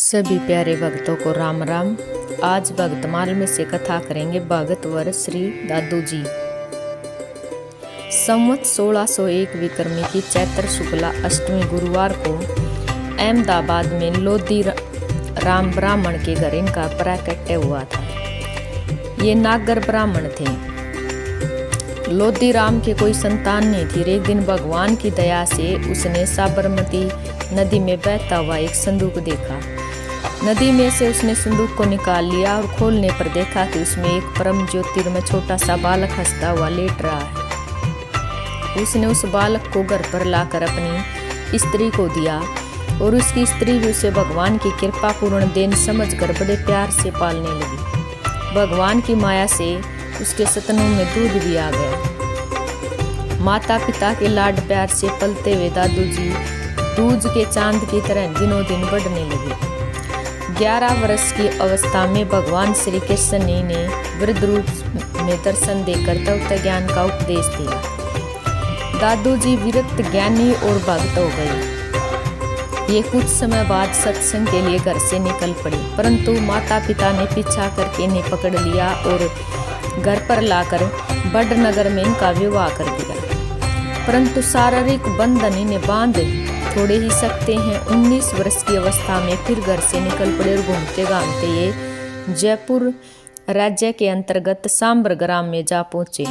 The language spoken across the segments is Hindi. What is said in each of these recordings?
सभी प्यारे भक्तों को राम राम। आज भक्तमाल में से कथा करेंगे भगत वर श्री दादू जी। संवत 1601 विक्रमी की चैत्र शुक्ला अष्टमी गुरुवार को अहमदाबाद में लोधी राम ब्राह्मण के घर इनका प्राकट्य हुआ था। ये नागर ब्राह्मण थे। लोधी राम के कोई संतान नहीं थी। एक दिन भगवान की दया से उसने साबरमती नदी में बहता हुआ एक संदूक देखा। नदी में से उसने संदूक को निकाल लिया और खोलने पर देखा कि उसमें एक परम ज्योतिर्मय छोटा सा बालक हंसता हुआ लेट रहा है। उसने उस बालक को घर पर लाकर अपनी स्त्री को दिया और उसकी स्त्री भी उसे भगवान की कृपा पूर्ण देन समझकर बड़े प्यार से पालने लगी। भगवान की माया से उसके सतनों में दूध भी आ गया। माता पिता के लाड प्यार से पलते हुए दादू जी दूज के चांद की तरह दिनों दिन बढ़ने लगे। 11 वर्ष की अवस्था में भगवान श्री कृष्ण ने वृद्ध रूप में दर्शन देकर तत्व ज्ञान का उपदेश दिया। दादू जी विरक्त ज्ञानी और भक्त हो गए। ये कुछ समय बाद सत्संग के लिए घर से निकल पड़े, परंतु माता पिता ने पीछा करके इन्हें पकड़ लिया और घर पर लाकर बड़नगर में इनका विवाह कर दिया। परंतु शारीरिक बंधन इन्हें बांध थोड़े ही सकते हैं। 19 वर्ष की अवस्था में फिर घर से निकल पड़े और घूमते घामते ये जयपुर राज्य के अंतर्गत सांबर ग्राम में जा पहुंचे।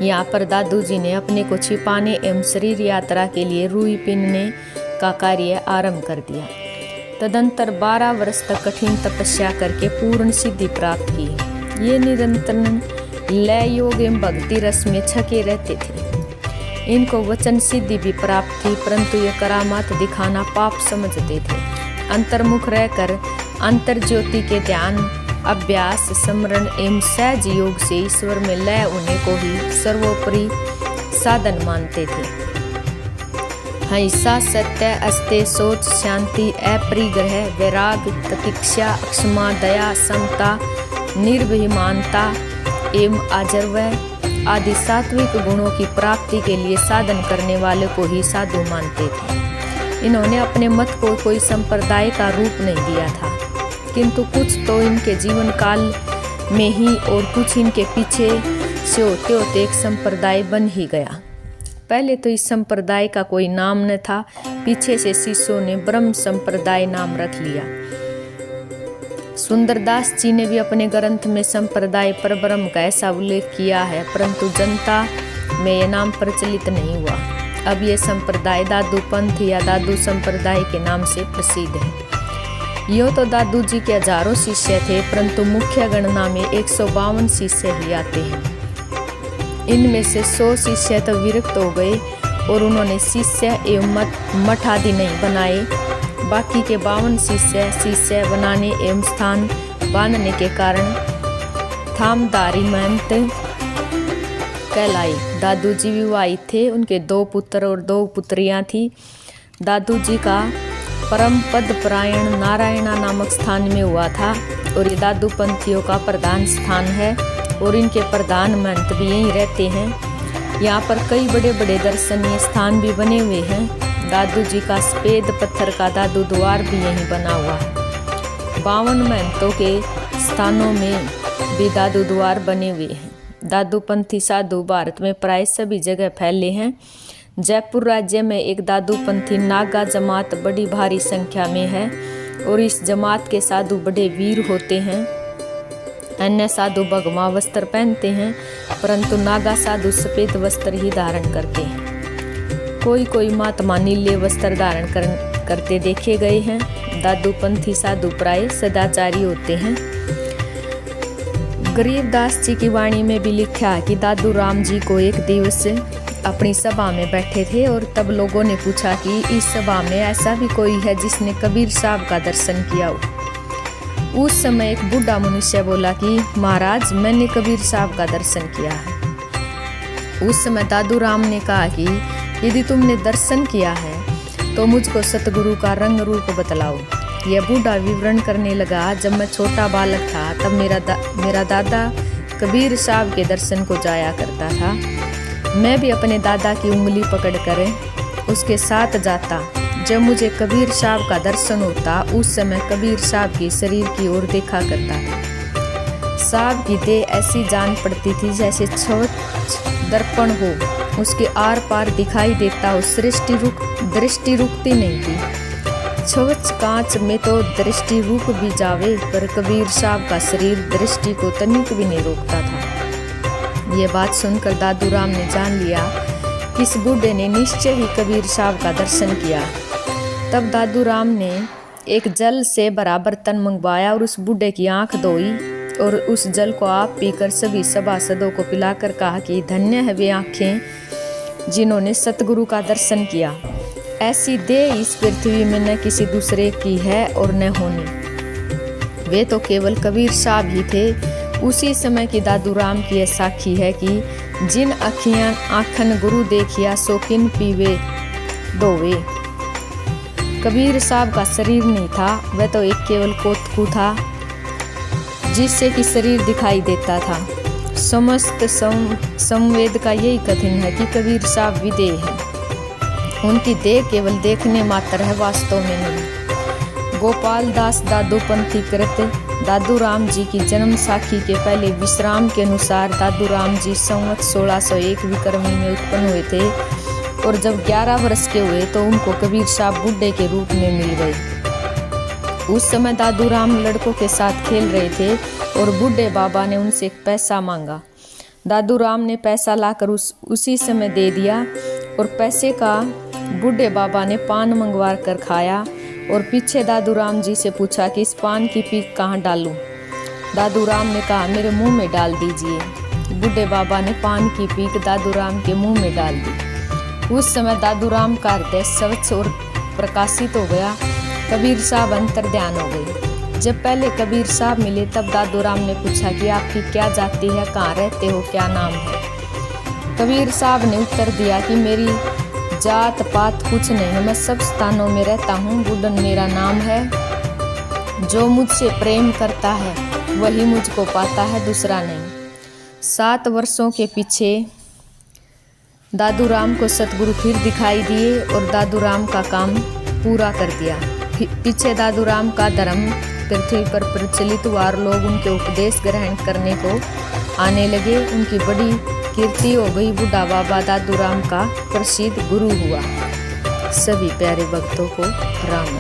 यहाँ पर दादू जी ने अपने को छिपाने एवं शरीर यात्रा के लिए रुई पीनने का कार्य आरंभ कर दिया। तदंतर 12 वर्ष तक कठिन तपस्या करके पूर्ण सिद्धि प्राप्त की। ये निरंतर लय योग एवं भक्ति रस में छके रहते थे। इनको वचन सिद्धि भी प्राप्त थी, परंतु ये करामात दिखाना पाप समझते थे। अंतर्मुख रहकर अंतर ज्योति के ध्यान अभ्यास स्मरण एवं सहज योग से ईश्वर में लय होने को ही सर्वोपरि साधन मानते थे। हिंसा सत्य अस्ते सोच शांति अपरिग्रह वैराग तितिक्षा क्षमा दया समता निर्भिमानता एवं आजर्वय आदि सात्विक गुणों की प्राप्ति के लिए साधन करने वाले को ही साधु मानते थे। इन्होंने अपने मत को कोई संप्रदाय का रूप नहीं दिया था, किंतु कुछ तो इनके जीवन काल में ही और कुछ इनके पीछे से होते होते एक संप्रदाय बन ही गया। पहले तो इस संप्रदाय का कोई नाम न था, पीछे से शिष्यों ने ब्रह्म संप्रदाय नाम रख लिया। सुंदरदास जी ने भी अपने ग्रंथ में संप्रदाय पर ब्रह्म का ऐसा उल्लेख किया है, परंतु जनता में यह नाम प्रचलित नहीं हुआ। अब ये संप्रदाय दादू पंथ या दादू संप्रदाय के नाम से प्रसिद्ध है। यूँ तो दादू जी के हजारों शिष्य थे, परंतु मुख्य गणना में 152 शिष्य ही आते हैं। इनमें से 100 शिष्य तो विरक्त हो गए और उन्होंने शिष्य एवं मठ आदि नहीं बनाए। बाकी के 52 शिष्य बनाने एवं स्थान बांधने के कारण थामदारी महंत कहलाए। दादू जी विवाहित थे। उनके 2 पुत्र और 2 पुत्रियां थी। दादू जी का परम पद परायण नारायणा नामक स्थान में हुआ था और ये दादू पंथियों का प्रधान स्थान है और इनके प्रधान महंत भी यहीं रहते हैं। यहाँ पर कई बड़े बड़े दर्शनीय स्थान भी बने हुए हैं। दादू जी का सफेद पत्थर का दादू द्वार भी यहीं बना हुआ है। 52 महंतों के स्थानों में भी दादू द्वार बने हुए हैं। दादू पंथी साधु भारत में प्राय सभी जगह फैले हैं। जयपुर राज्य में एक दादू पंथी नागा जमात बड़ी भारी संख्या में है और इस जमात के साधु बड़े वीर होते हैं। अन्य साधु भगवा वस्त्र पहनते हैं, परंतु नागा साधु सफेद वस्त्र ही धारण करते हैं। कोई कोई महात्मा नीले वस्त्र धारण करते देखे गए हैं। दादू पंथी साधु प्राय सदाचारी होते हैं। गरीबदास जी की वाणी में भी लिखा है कि दादू राम जी को एक दिवस अपनी सभा में बैठे थे और तब लोगों ने पूछा कि इस सभा में ऐसा भी कोई है जिसने कबीर साहब का दर्शन किया हो। उस समय एक बूढ़ा मनुष्य बोला कि महाराज मैंने कबीर साहब का दर्शन किया है। उस समय दादू राम ने कहा कि यदि तुमने दर्शन किया है तो मुझको सतगुरु का रंग रूप बतलाओ। यह बूढ़ा विवरण करने लगा, जब मैं छोटा बालक था तब मेरा दादा कबीर साहब के दर्शन को जाया करता था। मैं भी अपने दादा की उंगली पकड़कर उसके साथ जाता। जब मुझे कबीर साहब का दर्शन होता उस समय कबीर साहब के शरीर की ओर देखा करता था। साहब की देह ऐसी जान पड़ती थी जैसे स्वच्छ दर्पण हो, उसके आर पार दिखाई देता हो। दृष्टि रुकती नहीं थी। स्वच्छ कांच में तो दृष्टि रुक भी जावे, पर कबीर साहब का शरीर दृष्टि को तनिक भी नहीं रोकता था। ये बात सुनकर दादू राम ने जान लिया कि इस बूढ़े ने निश्चय ही कबीर साहब का दर्शन किया। तब दादू राम ने एक जल से भरा बर्तन मंगवाया और उस बूढ़े की आंख धोई और उस जल को आप पीकर सभी सभासदों को पिलाकर कहा कि धन्य है वे आँखें जिन्होंने सतगुरु का दर्शन किया। ऐसी देह इस पृथ्वी में न किसी दूसरे की है और न होनी। वे तो केवल कबीर साहब ही थे। उसी समय की दादू राम की यह साखी है कि जिन अखियां आखन गुरु देखिया सो किन पीवे दोवे। कबीर साहब का शरीर नहीं था, वह तो एक केवल कोतकू था जिससे कि शरीर दिखाई देता था। समस्त संवेद का यही कथन है कि कबीर साहब विदेह है। उनकी देह केवल देखने मात्र है, वास्तव में नहीं। गोपाल दास दादू पंथी कृत दादू राम जी की जन्म साखी के पहले विश्राम के अनुसार दादू राम जी संवत 1601 विक्रमी में उत्पन्न हुए थे और जब 11 वर्ष के हुए तो उनको कबीर साहब बुड्ढे के रूप में मिल गए। उस समय दादू राम लड़कों के साथ खेल रहे थे और बूढ़े बाबा ने उनसे एक पैसा मांगा। दादू राम ने पैसा लाकर उसी समय दे दिया और पैसे का बूढ़े बाबा ने पान मंगवा कर खाया और पीछे दादू राम जी से पूछा कि इस पान की पीक कहाँ डालूं। दादू राम ने कहा मेरे मुंह में डाल दीजिए। बूढ़े बाबा ने पान की पीक दादू राम के मुंह में डाल दी। उस समय दादू राम का हृदय स्वच्छ और प्रकाशित हो गया। कबीर साहब अंतर ध्यान हो गए। जब पहले कबीर साहब मिले तब दादू राम ने पूछा कि आपकी क्या जाति है, कहाँ रहते हो, क्या नाम है। कबीर साहब ने उत्तर दिया कि मेरी जात पात कुछ नहीं है, मैं सब स्थानों में रहता हूँ, बुड्ढन मेरा नाम है। जो मुझसे प्रेम करता है वही मुझको पाता है, दूसरा नहीं। 7 वर्षों के पीछे दादू राम को सतगुरु फिर दिखाई दिए और दादू राम का काम पूरा कर दिया। पीछे दादू राम का धर्म पृथ्वी पर प्रचलित हुआ और लोग उनके उपदेश ग्रहण करने को आने लगे। उनकी बड़ी कीर्ति हो गई। बूढ़ा बाबा दादू राम का प्रसिद्ध गुरु हुआ। सभी प्यारे भक्तों को राम।